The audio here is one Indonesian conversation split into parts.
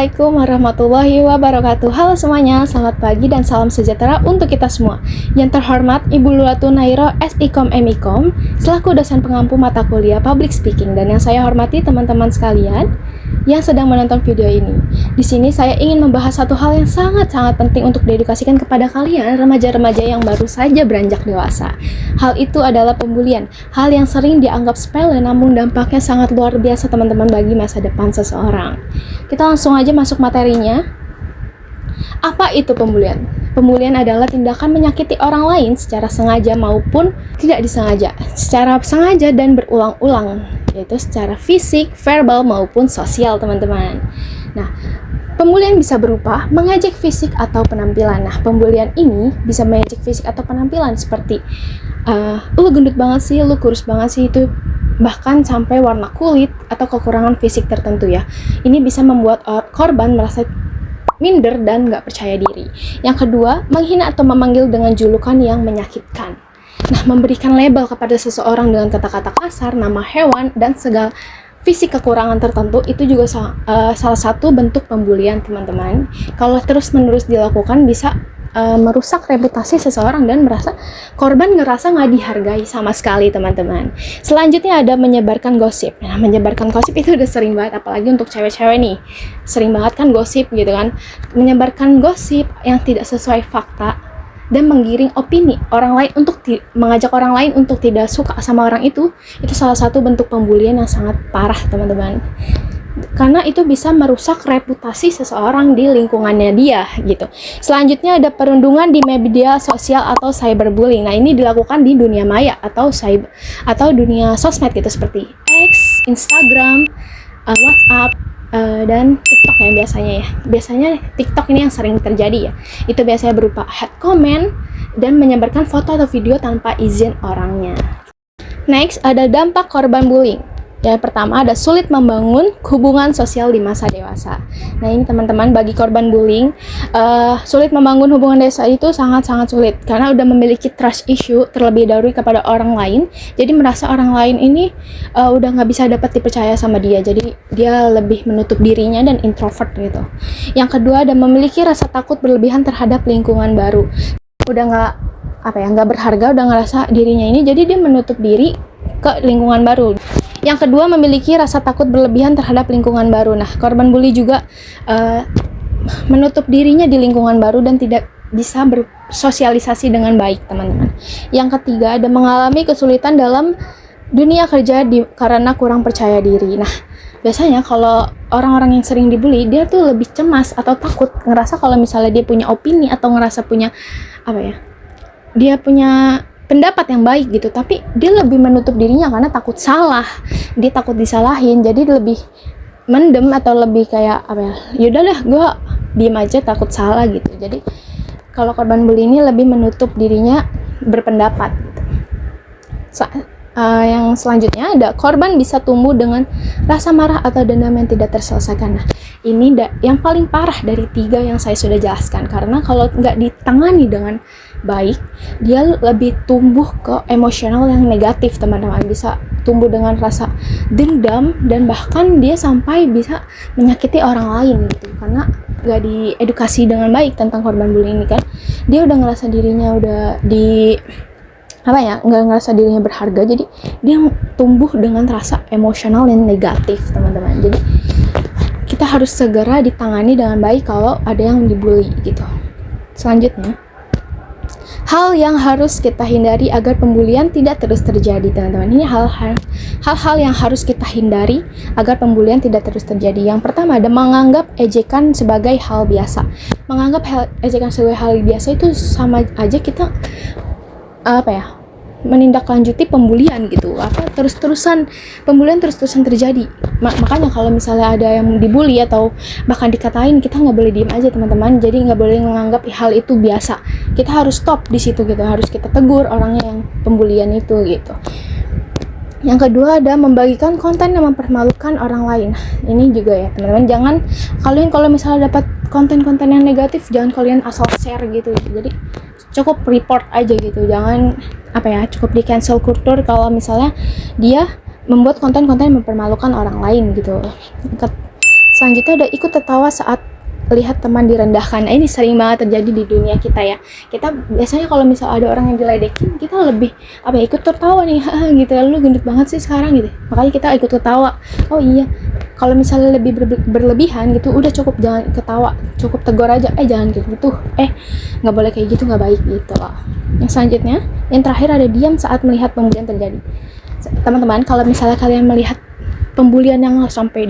Assalamualaikum warahmatullahi wabarakatuh. Halo semuanya, selamat pagi dan salam sejahtera untuk kita semua. Yang terhormat Ibu Luatu Nairo SIKOM MIKOM selaku dosen pengampu mata kuliah Public Speaking, dan yang saya hormati teman-teman sekalian yang sedang menonton video ini. Di sini saya ingin membahas satu hal yang sangat-sangat penting untuk diedukasikan kepada kalian remaja-remaja yang baru saja beranjak dewasa. Hal itu adalah pembulian. Hal yang sering dianggap sepele namun dampaknya sangat luar biasa teman-teman bagi masa depan seseorang. Kita langsung aja masuk materinya. Apa itu pembulian? Pembulian adalah tindakan menyakiti orang lain secara sengaja maupun tidak disengaja, secara sengaja dan berulang-ulang, yaitu secara fisik, verbal maupun sosial, teman-teman. Nah, pembulian bisa berupa mengejek fisik atau penampilan. Nah, pembulian ini bisa mengejek fisik atau penampilan seperti lu gendut banget sih, lu kurus banget sih, itu bahkan sampai warna kulit atau kekurangan fisik tertentu ya. Ini bisa membuat korban merasa minder dan nggak percaya diri. Yang kedua, menghina atau memanggil dengan julukan yang menyakitkan. Nah, memberikan label kepada seseorang dengan kata-kata kasar, nama hewan, dan segala fisik kekurangan tertentu itu juga salah satu bentuk pembulian, teman-teman. Kalau terus-menerus dilakukan bisa merusak reputasi seseorang dan merasa korban ngerasa nggak dihargai sama sekali, teman-teman. Selanjutnya ada menyebarkan gosip. Nah, menyebarkan gosip itu udah sering banget, apalagi untuk cewek-cewek nih, sering banget kan gosip gitu kan. Menyebarkan gosip yang tidak sesuai fakta dan menggiring opini orang lain untuk mengajak orang lain untuk tidak suka sama orang itu salah satu bentuk pembulian yang sangat parah, teman-teman. Karena itu bisa merusak reputasi seseorang di lingkungannya dia gitu. Selanjutnya ada perundungan di media sosial atau cyberbullying. Nah, ini dilakukan di dunia maya atau dunia sosmed gitu, seperti X, Instagram, WhatsApp, dan TikTok ya biasanya ya. Biasanya TikTok ini yang sering terjadi ya. Itu biasanya berupa hate comment dan menyebarkan foto atau video tanpa izin orangnya. Next, ada dampak korban bullying. Yang pertama ada sulit membangun hubungan sosial di masa dewasa. Nah, ini teman-teman, bagi korban bullying, sulit membangun hubungan dewasa itu sangat-sangat sulit karena udah memiliki trust issue terlebih dahulu kepada orang lain. Jadi merasa orang lain ini udah nggak bisa dapat dipercaya sama dia. Jadi dia lebih menutup dirinya dan introvert gitu. Yang kedua ada memiliki rasa takut berlebihan terhadap lingkungan baru. Udah nggak berharga, udah ngerasa dirinya ini, jadi dia menutup diri ke lingkungan baru. Yang kedua, memiliki rasa takut berlebihan terhadap lingkungan baru. Nah, korban bully juga menutup dirinya di lingkungan baru dan tidak bisa bersosialisasi dengan baik, teman-teman. Yang ketiga, ada mengalami kesulitan dalam dunia kerja karena kurang percaya diri. Nah, biasanya kalau orang-orang yang sering dibully, dia tuh lebih cemas atau takut, ngerasa kalau misalnya dia punya opini atau ngerasa punya dia punya pendapat yang baik gitu, tapi dia lebih menutup dirinya karena takut salah, dia takut disalahin, jadi lebih mendem atau lebih kayak yaudah deh gue diem aja, takut salah gitu. Jadi kalau korban bully ini lebih menutup dirinya berpendapat gitu. Yang selanjutnya ada korban bisa tumbuh dengan rasa marah atau dendam yang tidak terselesaikan. Nah, ini yang paling parah dari 3 yang saya sudah jelaskan, karena kalau nggak ditangani dengan baik, dia lebih tumbuh ke emosional yang negatif, teman-teman. Bisa tumbuh dengan rasa dendam dan bahkan dia sampai bisa menyakiti orang lain gitu, karena nggak diedukasi dengan baik tentang korban bullying ini kan. Dia udah ngerasa dirinya udah nggak ngerasa dirinya berharga, jadi dia tumbuh dengan rasa emosional yang negatif, teman-teman. Jadi kita harus segera ditangani dengan baik kalau ada yang dibully gitu. Selanjutnya, hal yang harus kita hindari agar pembulian tidak terus terjadi, teman-teman. Ini hal-hal yang harus kita hindari agar pembulian tidak terus terjadi. Yang pertama ada menganggap ejekan sebagai hal biasa. Menganggap ejekan sebagai hal biasa itu sama aja kita menindaklanjuti pembulian gitu. Pembulian terus-terusan terjadi. Makanya kalau misalnya ada yang dibully atau bahkan dikatain, kita nggak boleh diem aja, teman-teman. Jadi nggak boleh menganggap hal itu biasa. Kita harus stop di situ gitu. Harus kita tegur orangnya yang pembulian itu gitu. Yang kedua ada membagikan konten yang mempermalukan orang lain. Ini juga ya, teman-teman, jangan kalian kalau misalnya dapat konten-konten yang negatif, jangan kalian asal share gitu. Jadi cukup report aja gitu. Jangan cukup di cancel culture kalau misalnya dia membuat konten-konten yang mempermalukan orang lain gitu. Selanjutnya ada ikut tertawa saat lihat teman direndahkan. Nah, ini sering banget terjadi di dunia kita ya. Kita biasanya kalau misal ada orang yang diledekin, kita lebih ikut tertawa nih, gitu. Lu gendut banget sih sekarang gitu. Makanya kita ikut tertawa. Oh iya, kalau misalnya lebih berlebihan gitu, udah cukup, jangan ketawa, cukup tegur aja. Jangan kayak gitu. Nggak boleh kayak gitu, nggak baik gitu loh. Yang selanjutnya, yang terakhir ada diam saat melihat pembulian terjadi. Teman-teman, kalau misalnya kalian melihat pembulian yang sampai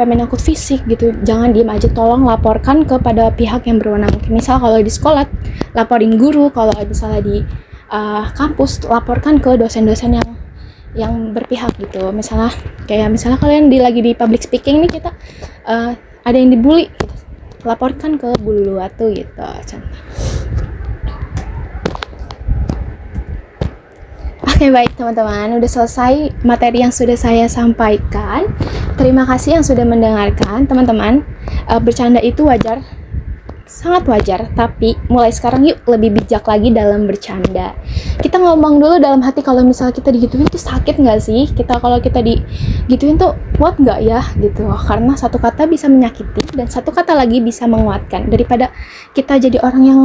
menyangkut fisik gitu, jangan diem aja, tolong laporkan kepada pihak yang berwenang. Misal kalau di sekolah, laporin guru. Kalau misalnya di kampus, laporkan ke dosen-dosen yang berpihak gitu. Misalnya kalian lagi di public speaking nih, kita ada yang dibully gitu, laporkan ke Buluwatu gitu, contoh. Oke, baik teman-teman, udah selesai materi yang sudah saya sampaikan. Terima kasih yang sudah mendengarkan. Teman-teman, bercanda itu wajar, sangat wajar, tapi mulai sekarang yuk lebih bijak lagi dalam bercanda. Kita ngomong dulu dalam hati, kalau misalnya kita digituin tuh sakit nggak sih? Kalau kita digituin tuh kuat nggak ya gitu. Karena satu kata bisa menyakiti dan satu kata lagi bisa menguatkan. Daripada kita jadi orang yang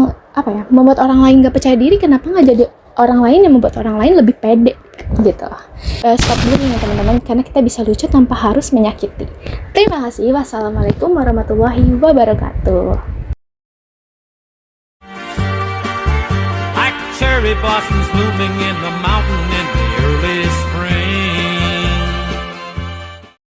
membuat orang lain nggak percaya diri, kenapa nggak jadi orang lain yang membuat orang lain lebih pede gitu. Stop dulu nih teman-teman, karena kita bisa lucu tanpa harus menyakiti. Terima kasih. Wassalamualaikum warahmatullahi wabarakatuh. Cherry blossoms blooming in the mountains.